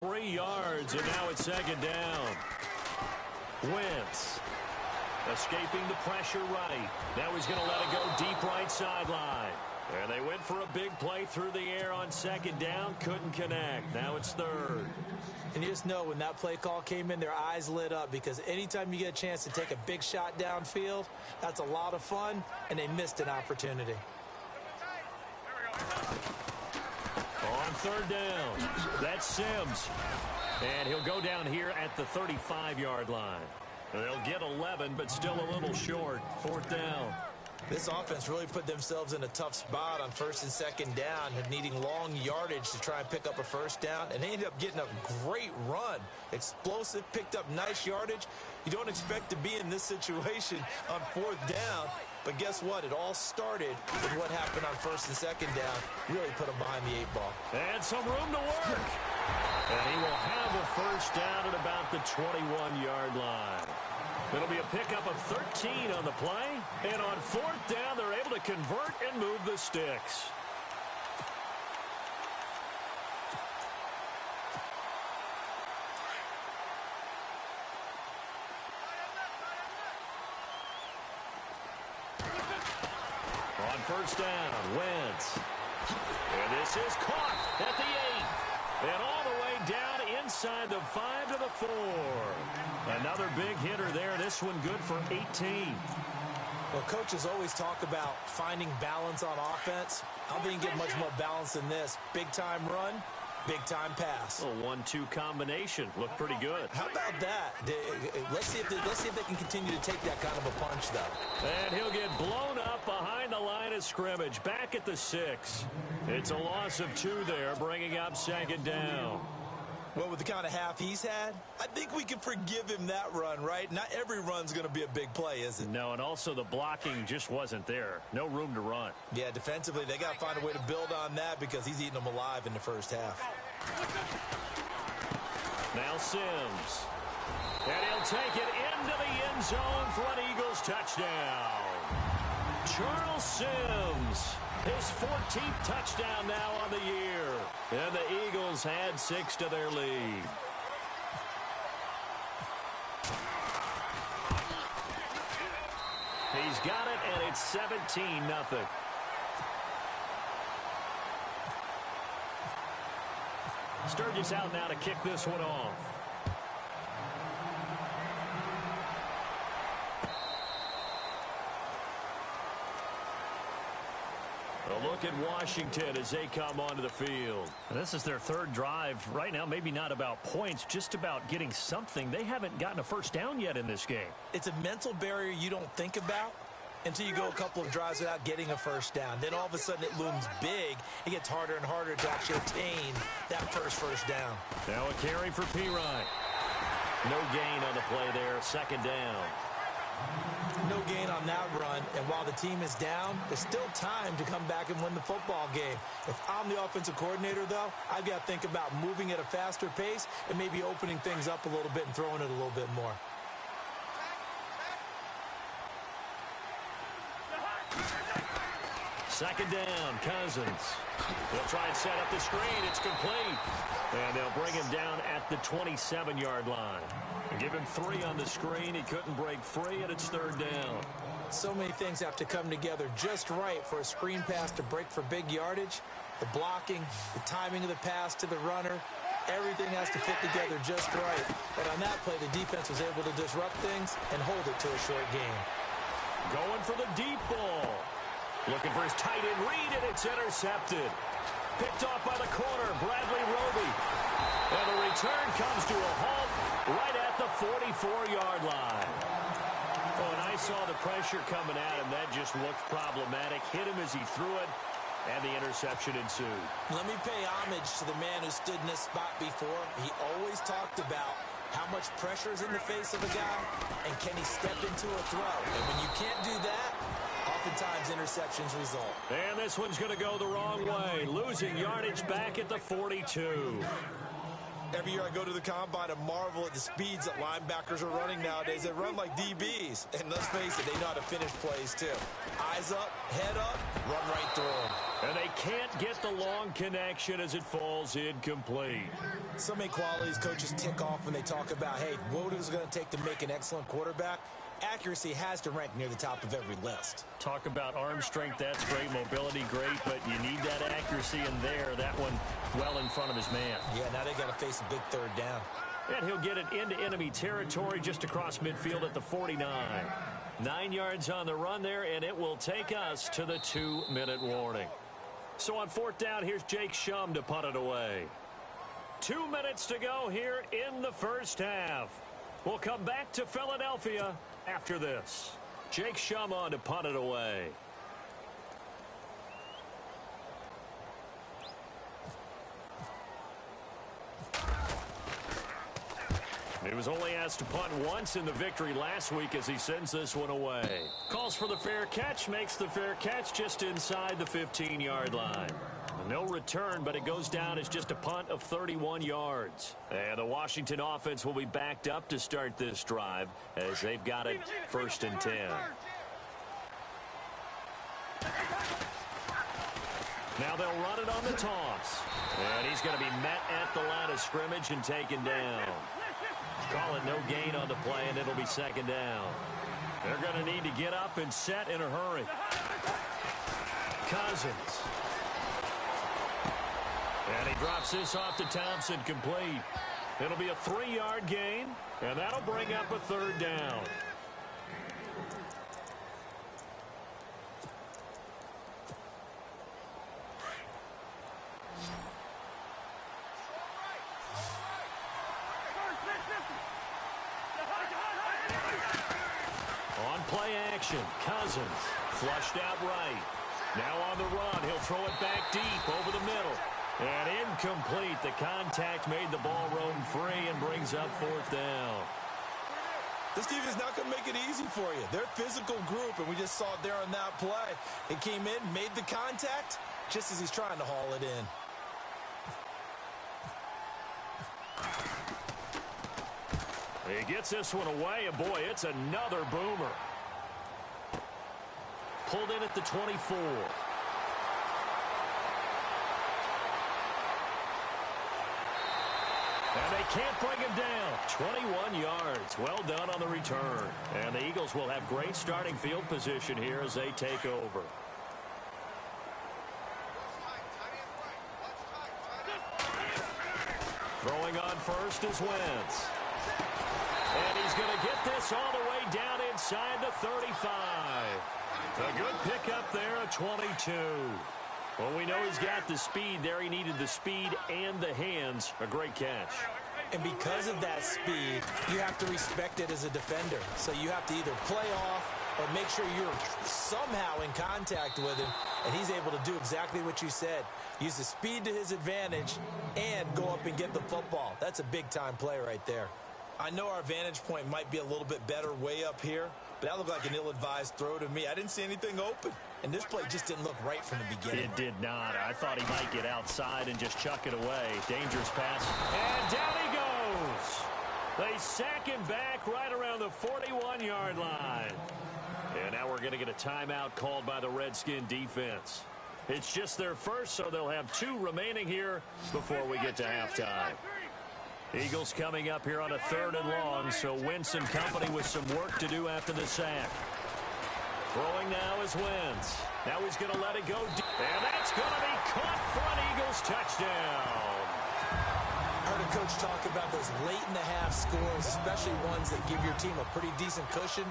3 yards, and now it's second down. Wentz escaping the pressure right. Now he's going to let it go deep right sideline. And they went for a big play through the air on second down. Couldn't connect. Now it's third. And you just know when that play call came in, their eyes lit up, because anytime you get a chance to take a big shot downfield, that's a lot of fun, and they missed an opportunity. On third down, that's Sims. And he'll go down here at the 35-yard line. They'll get 11, but still a little short. Fourth down. This offense really put themselves in a tough spot on first and second down, needing long yardage to try and pick up a first down, and they ended up getting a great run. Explosive, picked up nice yardage. You don't expect to be in this situation on fourth down, but guess what? It all started with what happened on first and second down. Really put them behind the 8-ball. And some room to work. And he will have a first down at about the 21-yard line. It'll be a pickup of 13 on the play. And on fourth down, they're able to convert and move the sticks. On first down, Wentz. And this is caught at the 8. And all the way down inside the 5 to the 4. Another big hitter there. This one good for 18. Well, coaches always talk about finding balance on offense. I don't think you can get much more balance than this. Big-time run, big-time pass. A 1-2 combination. Looked pretty good. How about that? Let's see if they can continue to take that kind of a punch, though. And he'll get blown up behind the line of scrimmage. Back at the 6. It's a loss of 2 there, bringing up second down. Well, with the kind of half he's had, I think we can forgive him that run, right? Not every run's going to be a big play, is it? No, and also the blocking just wasn't there. No room to run. Yeah, defensively, they got to find a way to build on that, because he's eating them alive in the first half. Now Sims. And he'll take it into the end zone for an Eagles touchdown. Charles Sims. His 14th touchdown now on the year. And the Eagles had 6 to their lead. He's got it, and it's 17-0. Sturgis out now to kick this one off. A look at Washington as they come onto the field. This is their third drive. Right now, maybe not about points, just about getting something. They haven't gotten a first down yet in this game. It's a mental barrier you don't think about until you go a couple of drives without getting a first down. Then all of a sudden it looms big. It gets harder and harder to actually attain that first down. Now a carry for Pirine. No gain on the play there. Second down. No gain on that run, and while the team is down, there's still time to come back and win the football game. If I'm the offensive coordinator, though, I've got to think about moving at a faster pace and maybe opening things up a little bit and throwing it a little bit more. Second down, Cousins. They'll try and set up the screen. It's complete. And they'll bring him down at the 27-yard line. Give him 3 on the screen. He couldn't break free, and it's third down. So many things have to come together just right for a screen pass to break for big yardage. The blocking, the timing of the pass to the runner, everything has to fit together just right. But on that play, the defense was able to disrupt things and hold it to a short game. Going for the deep ball. Looking for his tight end read, and it's intercepted. Picked off by the corner, Bradley Roby. And the return comes to a halt right at the 44-yard line. Oh, and I saw the pressure coming at him. That just looked problematic. Hit him as he threw it, and the interception ensued. Let me pay homage to the man who stood in this spot before. He always talked about how much pressure is in the face of a guy, and can he step into a throw. And when you can't do that, oftentimes interceptions result. And this one's going to go the wrong way. Losing yardage back at the 42. Every year I go to the combine and marvel at the speeds that linebackers are running nowadays. They run like DBs. And let's face it, they know how to finish plays too. Eyes up, head up, run right through them. And they can't get the long connection as it falls incomplete. So many qualities coaches tick off when they talk about, hey, what is it going to take to make an excellent quarterback? Accuracy has to rank near the top of every list. Talk about arm strength, that's great. Mobility, great, but you need that accuracy in there. That one well in front of his man. Yeah, now they got to face a big third down. And he'll get it into enemy territory just across midfield at the 49. 9 yards on the run there, and it will take us to the 2-minute warning. So on fourth down, here's Jake Shum to punt it away. 2 minutes to go here in the first half. We'll come back to Philadelphia after this. Jake Shum on to punt it away. He was only asked to punt once in the victory last week as he sends this one away. Calls for the fair catch, makes the fair catch just inside the 15-yard line. No return, but it goes down as just a punt of 31 yards. And the Washington offense will be backed up to start this drive as they've got it 1st and 10. Now they'll run it on the toss. And he's going to be met at the line of scrimmage and taken down. Call it no gain on the play, and it'll be 2nd down. They're going to need to get up and set in a hurry. Cousins. And he drops this off to Thompson, complete. It'll be a 3-yard gain, and that'll bring up a 3rd down. On play action, Cousins flushed out right. Now on the run, he'll throw it back deep over the middle. And incomplete. The contact made the ball roam free and brings up 4th down. This defense is not going to make it easy for you. They're a physical group, and we just saw it there on that play. It came in, made the contact, just as he's trying to haul it in. He gets this one away, and boy, it's another boomer. Pulled in at the 24. And they can't bring him down. 21 yards. Well done on the return. And the Eagles will have great starting field position here as they take over. Throwing on first is Wentz. And he's going to get this all the way down inside the 35. A good pickup there, a 22. Well, we know he's got the speed there. He needed the speed and the hands. A great catch. And because of that speed, you have to respect it as a defender. So you have to either play off or make sure you're somehow in contact with him. And he's able to do exactly what you said. Use the speed to his advantage and go up and get the football. That's a big-time play right there. I know our vantage point might be a little bit better way up here, but that looked like an ill-advised throw to me. I didn't see anything open. And this play just didn't look right from the beginning. It did not. I thought he might get outside and just chuck it away. Dangerous pass. And down he goes. They sack him back right around the 41-yard line. And now we're going to get a timeout called by the Redskin defense. It's just their first, so they'll have 2 remaining here before we get to halftime. Eagles coming up here on a 3rd and long, so Wentz and company with some work to do after the sack. Throwing now is Wentz. Now he's going to let it go deep. And that's going to be caught for an Eagles touchdown. I heard a coach talk about those late-in-the-half scores, especially ones that give your team a pretty decent cushion.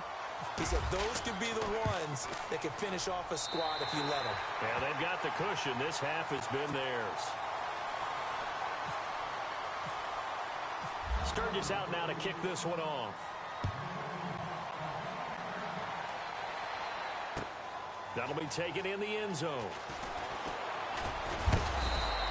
He said those could be the ones that could finish off a squad if you let them. Yeah, they've got the cushion. This half has been theirs. Sturgis out now to kick this one off. That'll be taken in the end zone.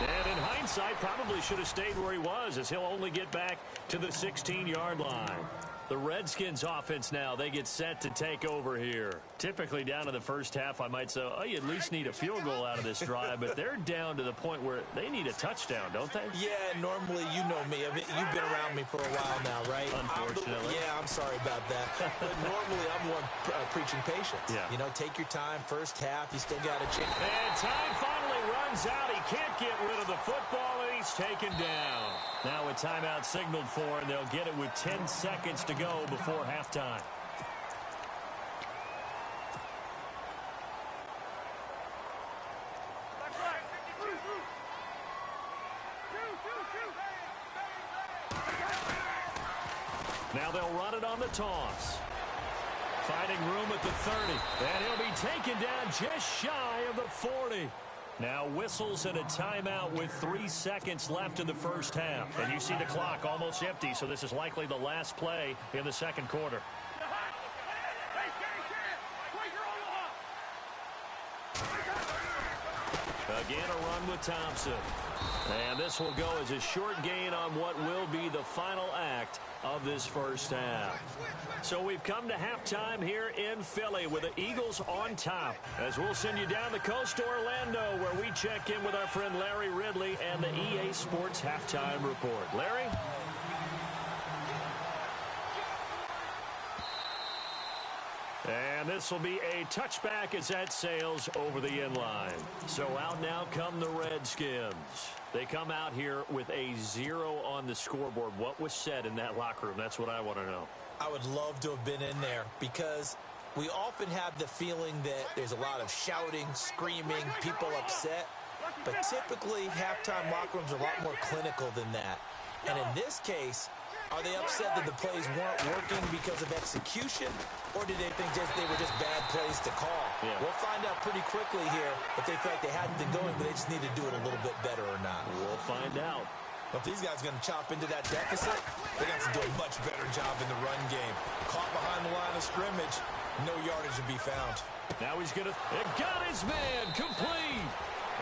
And in hindsight, probably should have stayed where he was, as he'll only get back to the 16-yard line. The Redskins offense now, they get set to take over here. Typically down to the first half, I might say, oh, you at least need a field goal out of this drive, but they're down to the point where they need a touchdown, don't they? Yeah, normally, you know me. I mean, you've been around me for a while now, right? Unfortunately. I'm sorry about that. But normally, I'm one preaching patience. Yeah. You know, take your time, first half, you still got a chance. And time finally runs out. He can't get rid of the football, and he's taken down. Now a timeout signaled for, and they'll get it with 10 seconds to go before halftime. Now they'll run it on the toss. Finding room at the 30. And he'll be taken down just shy of the 40. Now whistles and a timeout with 3 seconds left in the first half. And you see the clock almost empty, so this is likely the last play in the second quarter. Again, a run with Thompson. And this will go as a short gain on what will be the final act of this first half. So we've come to halftime here in Philly with the Eagles on top. As we'll send you down the coast to Orlando, where we check in with our friend Larry Ridley and the EA Sports Halftime Report. Larry? And this will be a touchback as that sails over the inline. So out now come the Redskins. They come out here with a 0 on the scoreboard. What was said in that locker room? That's what I want to know. I would love to have been in there because we often have the feeling that there's a lot of shouting, screaming, people upset. But typically, halftime locker rooms are a lot more clinical than that. And in this case, are they upset that the plays weren't working because of execution, or did they think they were just bad plays to call? Yeah. We'll find out pretty quickly here if they feel like they hadn't been going, but they just need to do it a little bit better or not. We'll find out. If these guys are going to chop into that deficit, they're going to have to do a much better job in the run game. Caught behind the line of scrimmage, no yardage to be found. Now he's going to... It got his man complete.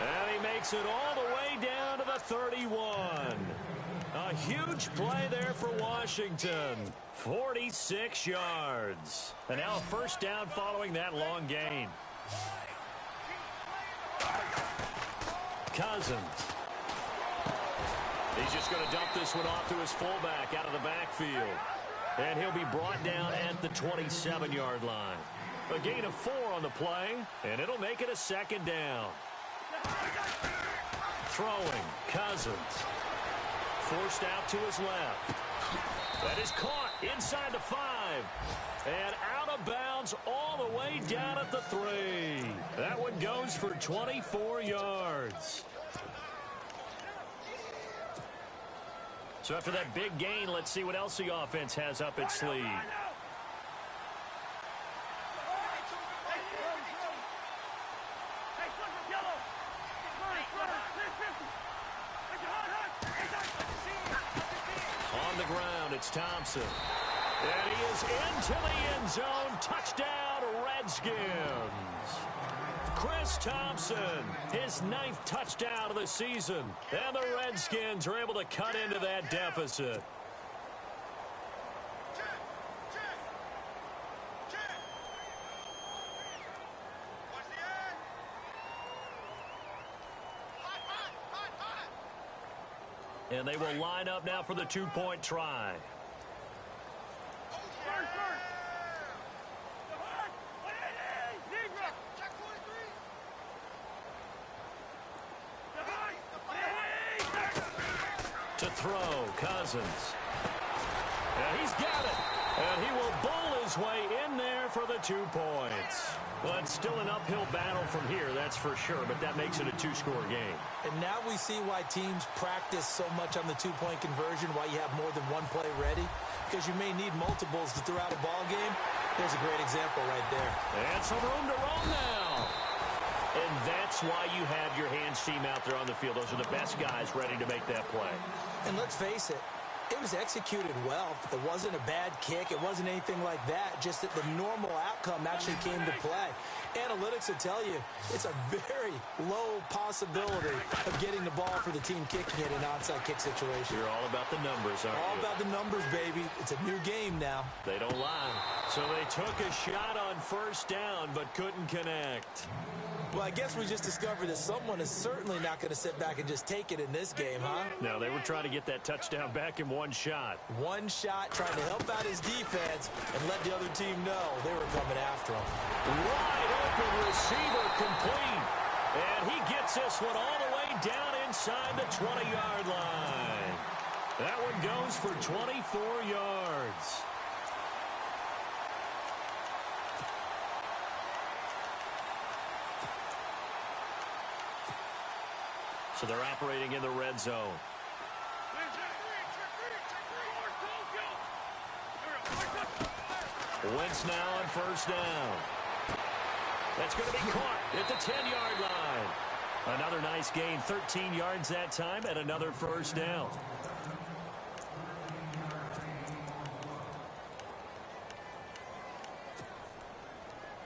And he makes it all the way down to the 31. A huge play there for Washington. 46 yards. And now a first down following that long gain. Cousins. He's just going to dump this one off to his fullback out of the backfield. And he'll be brought down at the 27-yard line. A gain of 4 on the play, and it'll make it a second down. Throwing, Cousins. Forced out to his left. That is caught inside the 5. And out of bounds all the way down at the 3. That one goes for 24 yards. So after that big gain, let's see what else the offense has up its sleeve. On the ground, it's Thompson. And he is into the end zone. Touchdown, Redskins. Chris Thompson, his 9th touchdown of the season. And the Redskins are able to cut into that deficit. And they will line up now for the 2-point try. To throw, Cousins. And he's got it. And he will bowl his way in there for the 2 points. Well, it's still an uphill battle from here, that's for sure, but that makes it a 2-score game. And now we see why teams practice so much on the 2-point conversion, why you have more than one play ready, because you may need multiples to throw out a ball game. There's a great example right there. And some room to roam now. And that's why you have your hands team out there on the field. Those are the best guys ready to make that play. And let's face it, it was executed well. It wasn't a bad kick. It wasn't anything like that. Just that the normal outcome actually came to play. Analytics will tell you it's a very low possibility of getting the ball for the team kicking it in an onside kick situation. You're all about the numbers, aren't you? All about the numbers, baby. It's a new game now. They don't lie. So they took a shot on first down, but couldn't connect. Well, I guess we just discovered that someone is certainly not going to sit back and just take it in this game, huh? No, they were trying to get that touchdown back in one shot. One shot, trying to help out his defense and let the other team know they were coming after him. Wide open receiver complete. And he gets this one all the way down inside the 20-yard line. That one goes for 24 yards. So they're operating in the red zone. Wentz now on first down. That's going to be caught at the 10-yard line. Another nice gain, 13 yards that time, and another first down.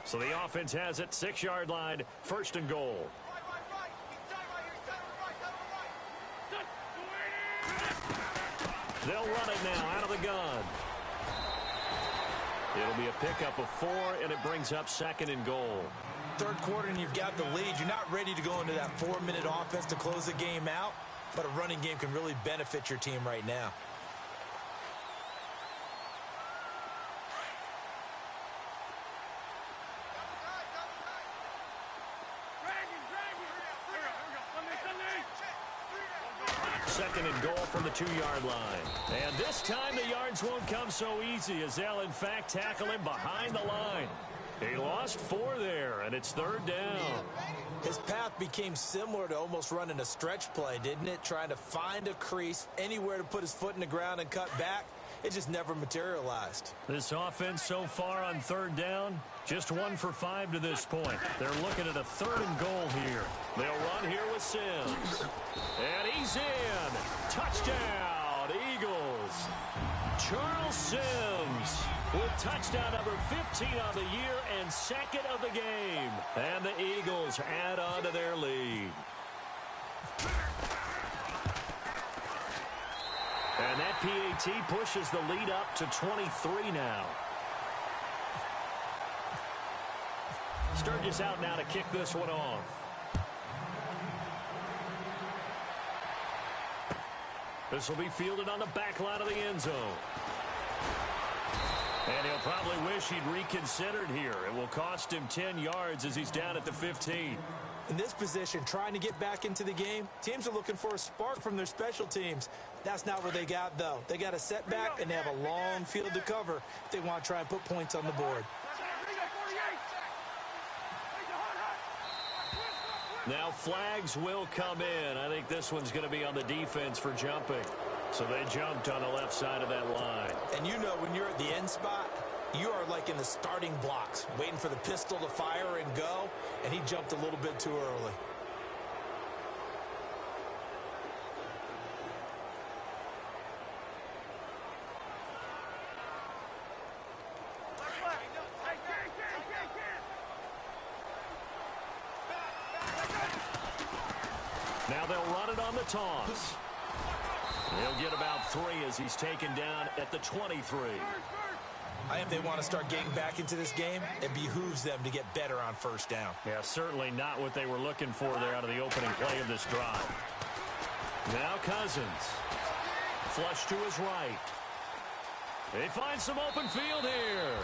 So the offense has it, 6-yard line, first and goal. They'll run it now out of the gun. It'll be a pickup of 4, and it brings up second and goal. Third quarter, and you've got the lead. You're not ready to go into that 4-minute offense to close the game out, but a running game can really benefit your team right now. Second and goal from the 2-yard line. And this time the yards won't come so easy as they'll, in fact, tackle him behind the line. He lost 4 there, and it's third down. His path became similar to almost running a stretch play, didn't it? Trying to find a crease, anywhere to put his foot in the ground and cut back. It just never materialized. This offense so far on third down, just 1 for 5 to this point. They're looking at a third and goal here. They'll run here with Sims. And he's in. Touchdown, Eagles. Charles Sims with touchdown number 15 on the year and second of the game. And the Eagles add on to their lead. And that PAT pushes the lead up to 23 now. Sturgis out now to kick this one off. This will be fielded on the back line of the end zone. And he'll probably wish he'd reconsidered here. It will cost him 10 yards as he's down at the 15. In this position, trying to get back into the game, teams are looking for a spark from their special teams. That's not what they got, though. They got a setback, and they have a long field to cover if they want to try and put points on the board. Now flags will come in. I think this one's going to be on the defense for jumping. So they jumped on the left side of that line. And you know when you're at the end spot, you are like in the starting blocks, waiting for the pistol to fire and go, and he jumped a little bit too early. Now they'll run it on the toss. He'll get about 3 as he's taken down at the 23. I think they want to start getting back into this game. It behooves them to get better on first down. Yeah, certainly not what they were looking for there out of the opening play of this drive. Now Cousins. Flush to his right. They find some open field here.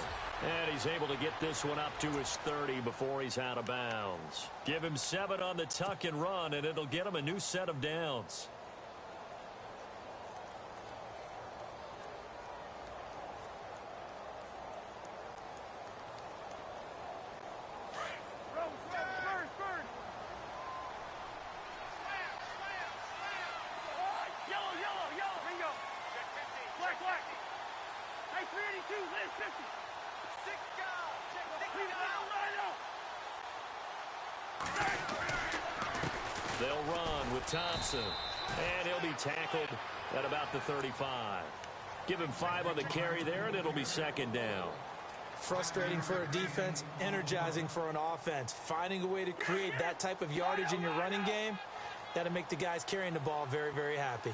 And he's able to get this one up to his 30 before he's out of bounds. Give him 7 on the tuck and run, and it'll get him a new set of downs. They'll run with Thompson, and he'll be tackled at about the 35. Give him 5 on the carry there, and it'll be second down. Frustrating for a defense, energizing for an offense. Finding a way to create that type of yardage in your running game, that'll make the guys carrying the ball very, very happy.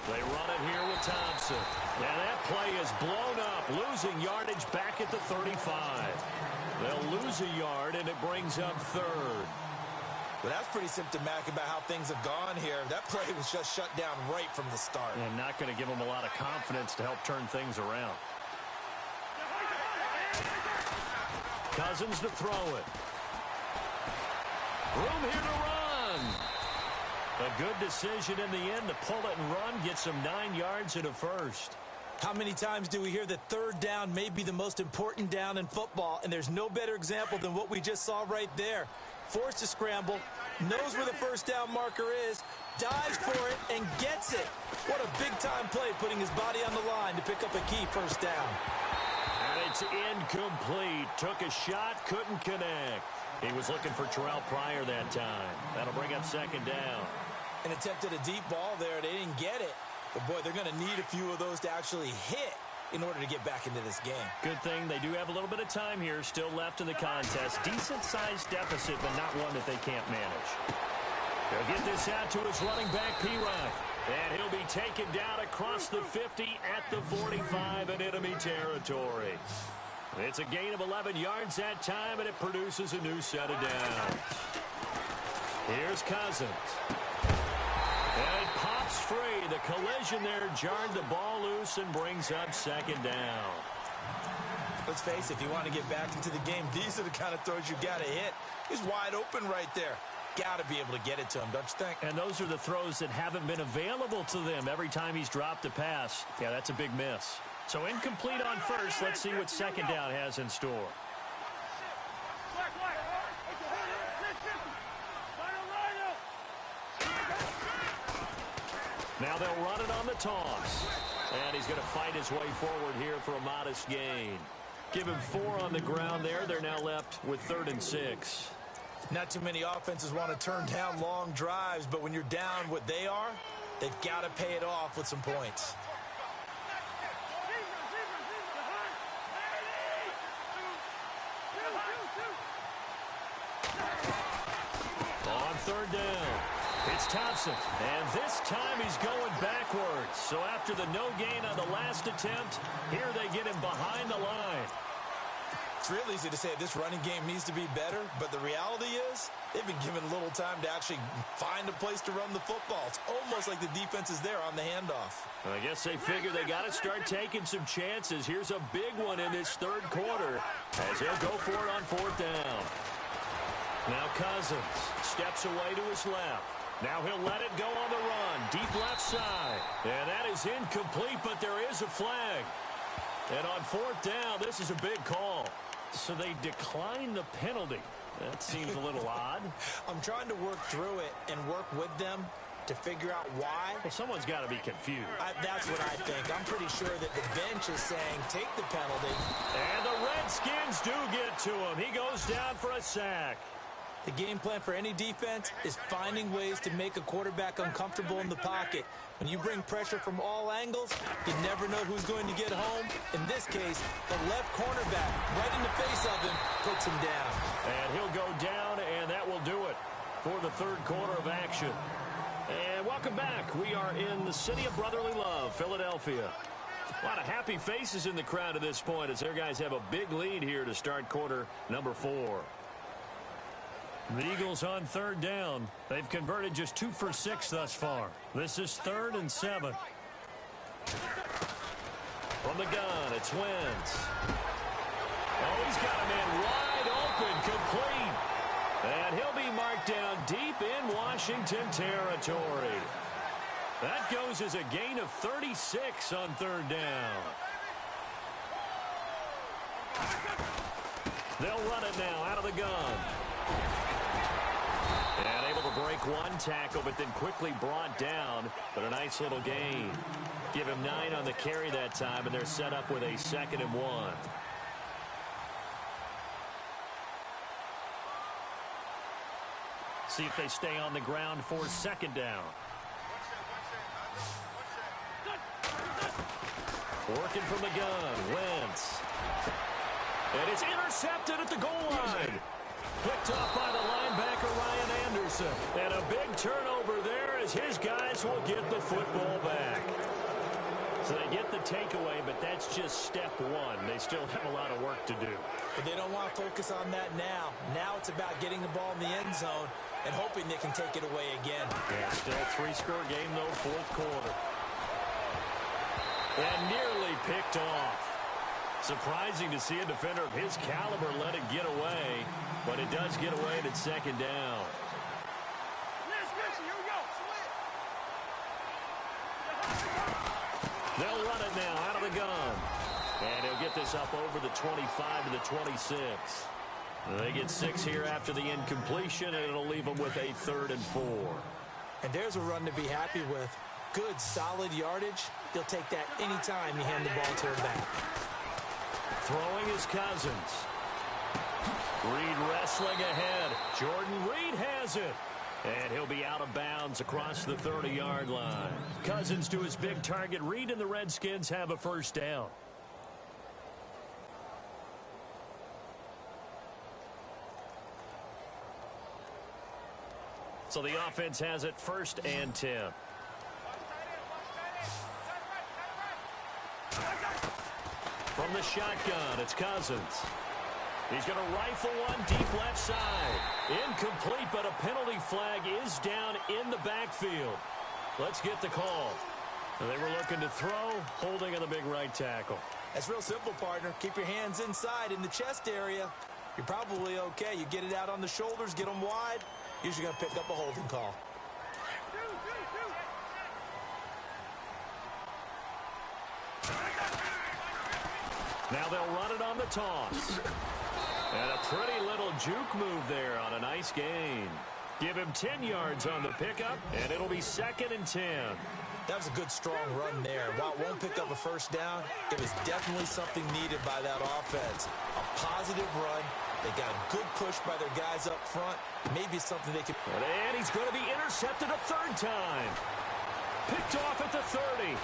They run it here with Thompson. And that play is blown up, losing yardage back at the 35. They'll lose a yard, and it brings up third. Well, that's pretty symptomatic about how things have gone here. That play was just shut down right from the start. And not going to give them a lot of confidence to help turn things around. Cousins to throw it. Room here to run. A good decision in the end to pull it and run, get some 9 yards and a first. How many times do we hear that third down may be the most important down in football, and there's no better example than what we just saw right there. Forced to scramble, knows where the first down marker is, dives for it, and gets it. What a big-time play, putting his body on the line to pick up a key first down. And it's incomplete. Took a shot, couldn't connect. He was looking for Terrell Pryor that time. That'll bring up second down. And attempted a deep ball there. They didn't get it. But, boy, they're going to need a few of those to actually hit in order to get back into this game. Good thing they do have a little bit of time here still left in the contest. Decent-sized deficit, but not one that they can't manage. They'll get this out to his running back, P-Rock. And he'll be taken down across the 50 at the 45 in enemy territory. It's a gain of 11 yards that time, and it produces a new set of downs. Here's Cousins. And it pops free. The collision there jarred the ball loose and brings up second down. Let's face it, if you want to get back into the game, these are the kind of throws you got to hit. He's wide open right there. Got to be able to get it to him, don't you think? And those are the throws that haven't been available to them every time he's dropped a pass. Yeah, that's a big miss. So incomplete on first. Let's see what second down has in store. Now they'll run it on the toss. And he's going to fight his way forward here for a modest gain. Give him 4 on the ground there. They're now left with 3rd and 6. Not too many offenses want to turn down long drives, but when you're down what they are, they've got to pay it off with some points. On 3rd down, it's Thompson, and this time he's going backwards. So after the no gain on the last attempt, here they get him behind the line. It's real easy to say this running game needs to be better, but the reality is they've been given little time to actually find a place to run the football. It's almost like the defense is there on the handoff. I guess they figure they got to start taking some chances. Here's a big one in this 3rd quarter as he'll go for it on 4th down. Now Cousins steps away to his left. Now he'll let it go on the run. Deep left side. And that is incomplete, but there is a flag. And on 4th down, this is a big call. So they decline the penalty. That seems a little odd. I'm trying to work through it and work with them to figure out why. Well, someone's got to be confused. That's what I think. I'm pretty sure that the bench is saying, take the penalty. And the Redskins do get to him. He goes down for a sack. The game plan for any defense is finding ways to make a quarterback uncomfortable in the pocket. When you bring pressure from all angles, you never know who's going to get home. In this case, the left cornerback, right in the face of him, puts him down. And he'll go down, and that will do it for the 3rd quarter of action. And welcome back. We are in the city of brotherly love, Philadelphia. A lot of happy faces in the crowd at this point as their guys have a big lead here to start quarter number 4. The Eagles on 3rd down. They've converted just 2 for 6 thus far. This is 3rd and 7. From the gun, it's Wentz. Oh, he's got a man wide open, complete. And he'll be marked down deep in Washington territory. That goes as a gain of 36 on 3rd down. They'll run it now out of the gun. And able to break one tackle, but then quickly brought down. But a nice little gain. Give him 9 on the carry that time, and they're set up with a 2nd and 1. See if they stay on the ground for 2nd down. Working from the gun, Wentz. And it's intercepted at the goal line. Picked off by the linebacker, Ryan Anderson. And a big turnover there as his guys will get the football back. So they get the takeaway, but that's just step one. They still have a lot of work to do. But they don't want to focus on that now. Now it's about getting the ball in the end zone and hoping they can take it away again. Yeah, still a three-score game, though, fourth quarter. And nearly picked off. Surprising to see a defender of his caliber let it get away, but it does get away and it's second down. They'll run it now out of the gun. And he'll get this up over the 25 to the 26. They get 6 here after the incompletion, and it'll leave them with a 3rd and 4. And there's a run to be happy with. Good, solid yardage. He'll take that anytime you hand the ball to him back. Throwing is Cousins. Reed wrestling ahead. Jordan Reed has it. And he'll be out of bounds across the 30-yard line. Cousins to his big target. Reed and the Redskins have a first down. So the offense has it 1st and 10. From the shotgun, it's Cousins. He's going to rifle one deep left side. Incomplete, but a penalty flag is down in the backfield. Let's get the call. They were looking to throw, holding on the big right tackle. That's real simple, partner. Keep your hands inside in the chest area. You're probably okay. You get it out on the shoulders, get them wide. Usually going to pick up a holding call. Now they'll run it on the toss. And a pretty little juke move there on a nice gain. Give him 10 yards on the pickup, and it'll be 2nd and 10. That was a good, strong run there. While it won't pick up a first down, it was definitely something needed by that offense. A positive run. They got a good push by their guys up front. Maybe something they can... And he's going to be intercepted a 3rd time. Picked off at the 30.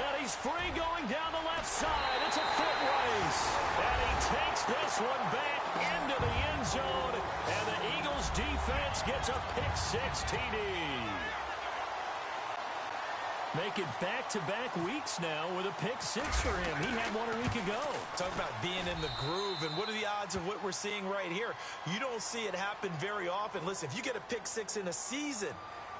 And he's free going down the left side. It's a foot race. And he takes this one back into the end zone. And the Eagles defense gets a pick-6 TD. Making back-to-back weeks now with a pick-6 for him. He had one a week ago. Talk about being in the groove, and what are the odds of what we're seeing right here? You don't see it happen very often. Listen, if you get a pick-6 in a season,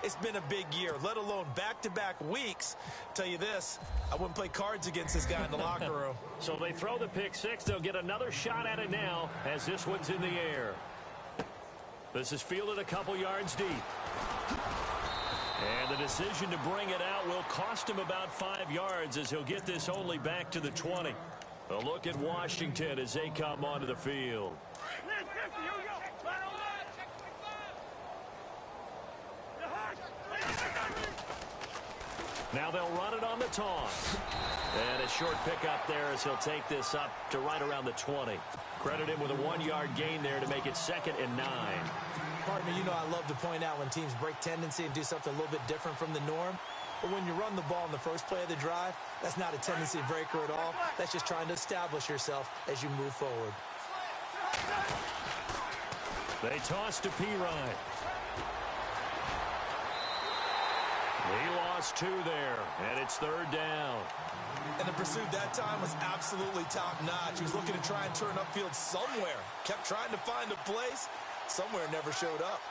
it's been a big year, let alone back-to-back weeks. Tell you this, I wouldn't play cards against this guy in the locker room. So they throw the pick-6. They'll get another shot at it now as this one's in the air. This is fielded a couple yards deep. And the decision to bring it out will cost him about 5 yards as he'll get this only back to the 20. A look at Washington as they come onto the field. Now they'll run it on the toss. And a short pickup there as he'll take this up to right around the 20. Credit him with a 1-yard gain there to make it 2nd and 9. Partner, you know I love to point out when teams break tendency and do something a little bit different from the norm. But when you run the ball in the first play of the drive, that's not a tendency breaker at all. That's just trying to establish yourself as you move forward. They toss to Pirine. He lost 2 there, and it's 3rd down. And the pursuit that time was absolutely top-notch. He was looking to try and turn upfield somewhere. Kept trying to find a place. Somewhere never showed up.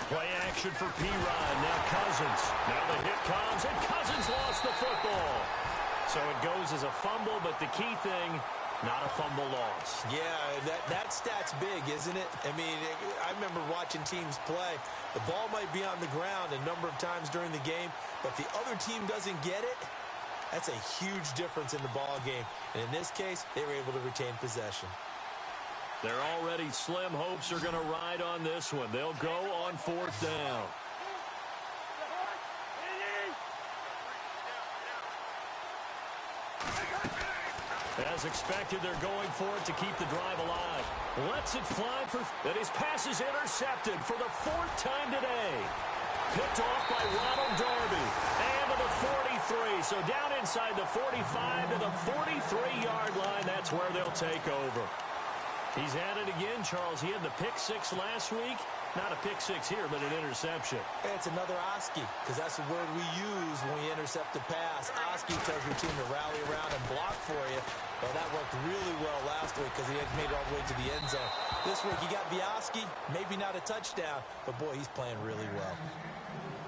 Play action for Pirine. Now Cousins. Now the hit comes, and Cousins lost the football. So it goes as a fumble, but the key thing, not a fumble loss. Yeah, that stat's big, isn't it? I mean, I remember watching teams play. The ball might be on the ground a number of times during the game, but if the other team doesn't get it, that's a huge difference in the ball game. And in this case, they were able to retain possession. Their already slim hopes are going to ride on this one. They'll go on 4th down. As expected, they're going for it to keep the drive alive. Lets it fly for... And his pass is intercepted for the 4th time today. Picked off by Ronald Darby. And to the 43. So down inside the 45 to the 43-yard line. That's where they'll take over. He's at it again, Charles. He had the pick 6 last week. Not a pick 6 here, but an interception. It's another Oski, because that's the word we use when we intercept a pass. Oski tells your team to rally around and block for you. Well, that worked really well last week because he had made it all the way to the end zone. This week, he got the Oski, maybe not a touchdown, but, boy, he's playing really well.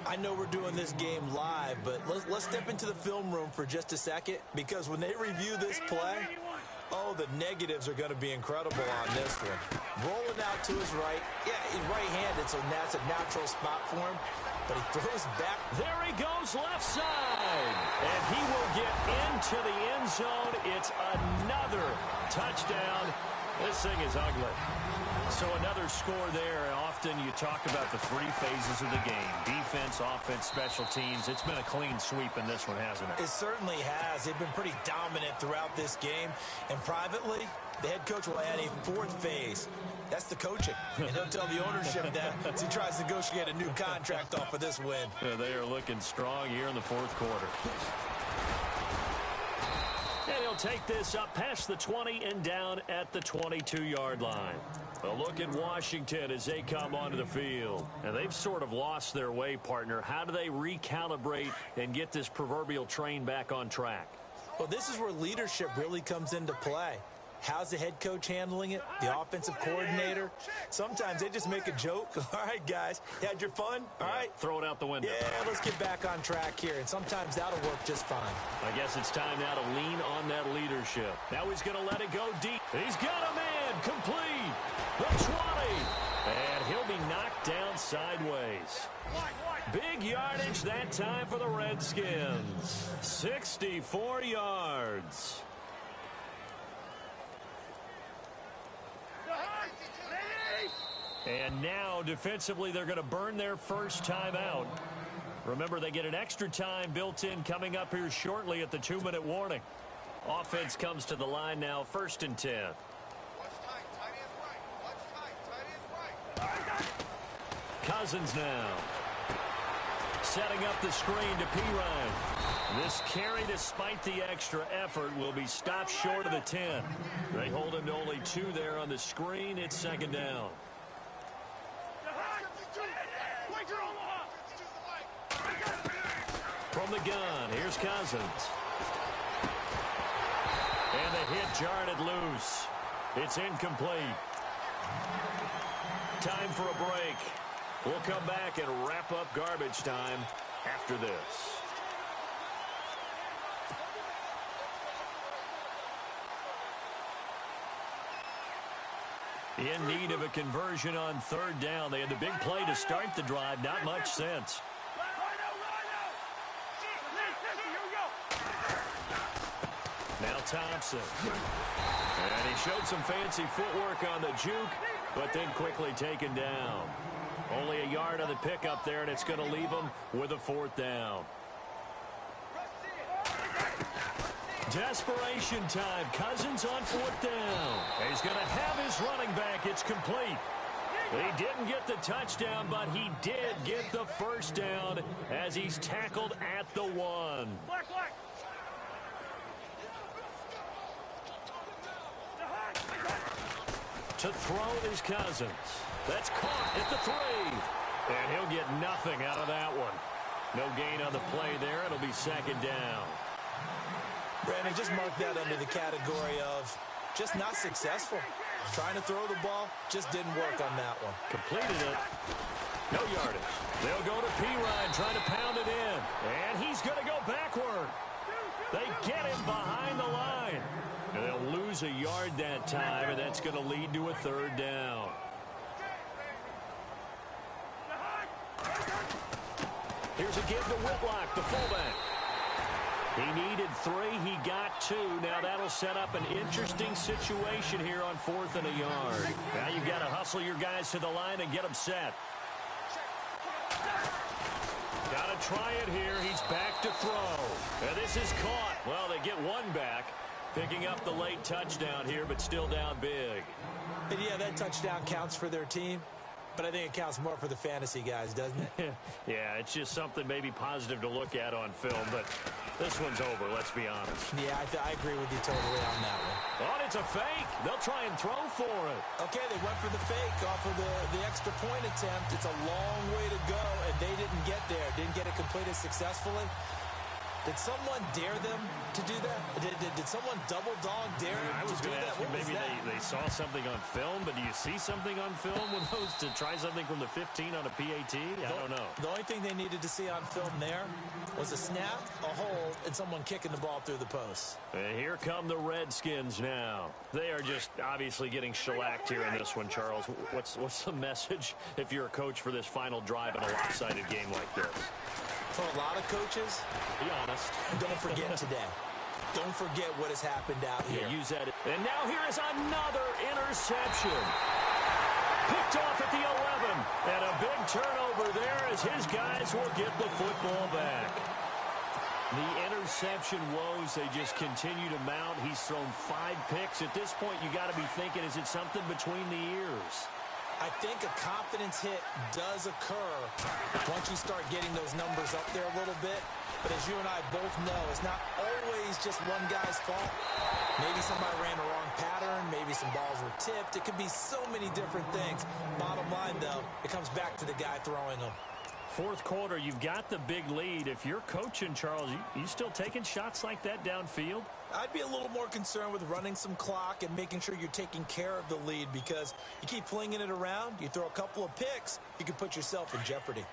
I know we're doing this game live, but let's step into the film room for just a second, because when they review this play, oh, the negatives are going to be incredible on this one. Rolling out to his right. Yeah, he's right-handed, so that's a natural spot for him. But he throws back. There he goes left side. And he will get into the end zone. It's another touchdown. This thing is ugly. So another score there. Often you talk about the 3 phases of the game. Defense, offense, special teams. It's been a clean sweep in this one, hasn't it? It certainly has. They've been pretty dominant throughout this game. And privately, the head coach will add a 4th phase. That's the coaching. And he'll tell the ownership that as he tries to negotiate a new contract off of this win. Yeah, they are looking strong here in the 4th quarter. And he'll take this up past the 20 and down at the 22-yard line. A look at Washington as they come onto the field. And they've sort of lost their way, partner. How do they recalibrate and get this proverbial train back on track? Well, this is where leadership really comes into play. How's the head coach handling it? The offensive coordinator? Sometimes they just make a joke. All right, guys, you had your fun? All right. Throw it out the window. Yeah, let's get back on track here. And sometimes that'll work just fine. I guess it's time now to lean on that leadership. Now he's going to let it go deep. He's got a man complete. The 20. And he'll be knocked down sideways. Big yardage that time for the Redskins. 64 yards. And now, defensively, they're going to burn their first time out. Remember, they get an extra time built in coming up here shortly at the 2-minute warning. Offense comes to the line now, 1st and 10. Cousins now. Setting up the screen to Pirine. This carry, despite the extra effort, will be stopped short of the 10. They hold him to only 2 there on the screen. It's 2nd down. From the gun, here's Cousins. And the hit jarred it loose. It's incomplete. Time for a break. We'll come back and wrap up garbage time after this. In need of a conversion on 3rd down. They had the big play to start the drive. Not much sense. Now Thompson. And he showed some fancy footwork on the juke, but then quickly taken down. Only a yard on the pickup there, and it's going to leave him with a 4th down. Desperation time. Cousins on 4th down. He's going to have his running back. It's complete. He didn't get the touchdown, but he did get the 1st down as he's tackled at the 1. To throw is Cousins. That's caught at the 3. And he'll get nothing out of that one. No gain on the play there. It'll be 2nd down. Brandon, just mark that under the category of just not successful. Trying to throw the ball, just didn't work on that one. Completed it. No yardage. They'll go to Pirine, trying to pound it in. And he's going to go backward. They get him behind the line. And they'll lose a yard that time, and that's going to lead to a 3rd down. Here's a give to Whitlock, the fullback. He needed 3. He got 2. Now that'll set up an interesting situation here on 4th and a yard. Now you've got to hustle your guys to the line and get them set. Got to try it here. He's back to throw. And this is caught. Well, they get 1 back. Picking up the late touchdown here, but still down big. And yeah, that touchdown counts for their team, but I think it counts more for the fantasy guys, doesn't it? Yeah, it's just something maybe positive to look at on film, but this one's over, let's be honest. Yeah, I agree with you totally on that one. Oh, it's a fake. They'll try and throw for it. Okay, they went for the fake off of the extra point attempt. It's a long way to go, and they didn't get there. Didn't get it completed successfully. Did someone dare them to do that? Did someone double dog dare them I was to do going to that? ask you, maybe they saw something on film, but do you see something on film with those to try something from the 15 on a PAT? I don't know. The only thing they needed to see on film there was a snap, a hold, and someone kicking the ball through the post. And here come the Redskins now. They are just obviously getting shellacked here in this one, Charles. What's the message if you're a coach for this final drive in a lopsided game like this? For a lot of coaches, be honest, don't forget today. Don't forget what has happened out here. Yeah, use that. And now here is another interception. Picked off at the 11. And a big turnover there as his guys will get the football back. The interception woes, they just continue to mount. He's thrown 5 picks. At this point, you got to be thinking, is it something between the ears? I think a confidence hit does occur once you start getting those numbers up there a little bit. But as you and I both know, it's not always just one guy's fault. Maybe somebody ran the wrong pattern. Maybe some balls were tipped. It could be so many different things. Bottom line, though, it comes back to the guy throwing them. Fourth quarter, you've got the big lead. If you're coaching, Charles, you still taking shots like that downfield? I'd be a little more concerned with running some clock and making sure you're taking care of the lead, because you keep flinging it around, you throw a couple of picks, you can put yourself in jeopardy.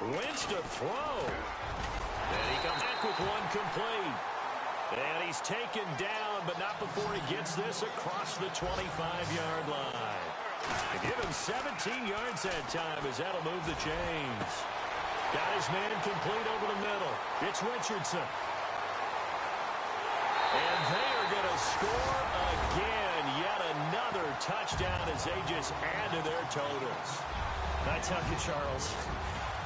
Wins to throw. And he comes back with one complete. And he's taken down, but not before he gets this across the 25-yard line. To give him 17 yards that time, as that'll move the chains. Got his man complete over the middle. It's Richardson. And they are going to score again. Yet another touchdown as they just add to their totals. I tell you, Charles,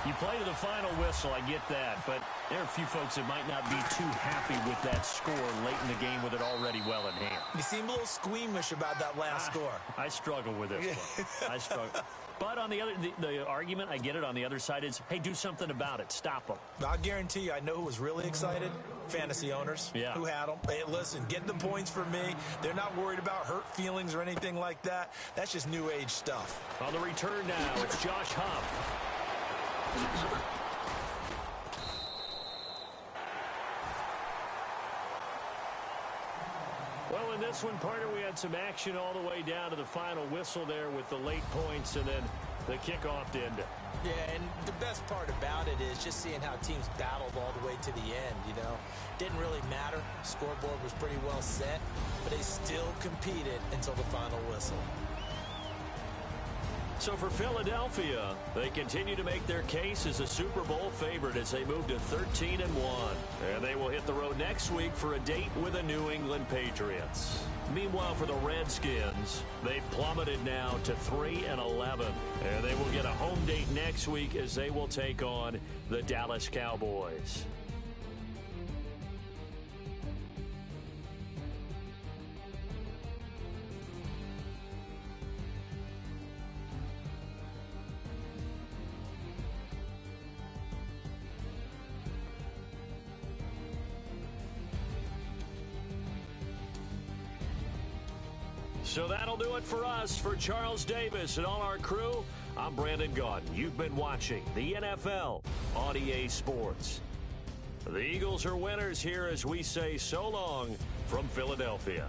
you play to the final whistle, I get that, but there are a few folks that might not be too happy with that score late in the game with it already well in hand. You seem a little squeamish about that last score. I struggle with this one. I struggle. But on the other, the argument, I get it, on the other side is, hey, do something about it. Stop them. I'll guarantee you, I know who was really excited. Fantasy owners who had them. Hey, listen, get the points for me. They're not worried about hurt feelings or anything like that. That's just new age stuff. On the return now, it's Josh Huff. Well, in this one, partner, we had some action all the way down to the final whistle there with the late points and then the kickoff to end it. Yeah, and the best part about it is just seeing how teams battled all the way to the end, you know. Didn't really matter. Scoreboard was pretty well set, but they still competed until the final whistle. So for Philadelphia, they continue to make their case as a Super Bowl favorite as they move to 13-1. And they will hit the road next week for a date with the New England Patriots. Meanwhile, for the Redskins, they've plummeted now to 3-11. And they will get a home date next week as they will take on the Dallas Cowboys. So that'll do it for us. For Charles Davis and all our crew, I'm Brandon Gaudin. You've been watching the NFL on EA Sports. The Eagles are winners here as we say so long from Philadelphia.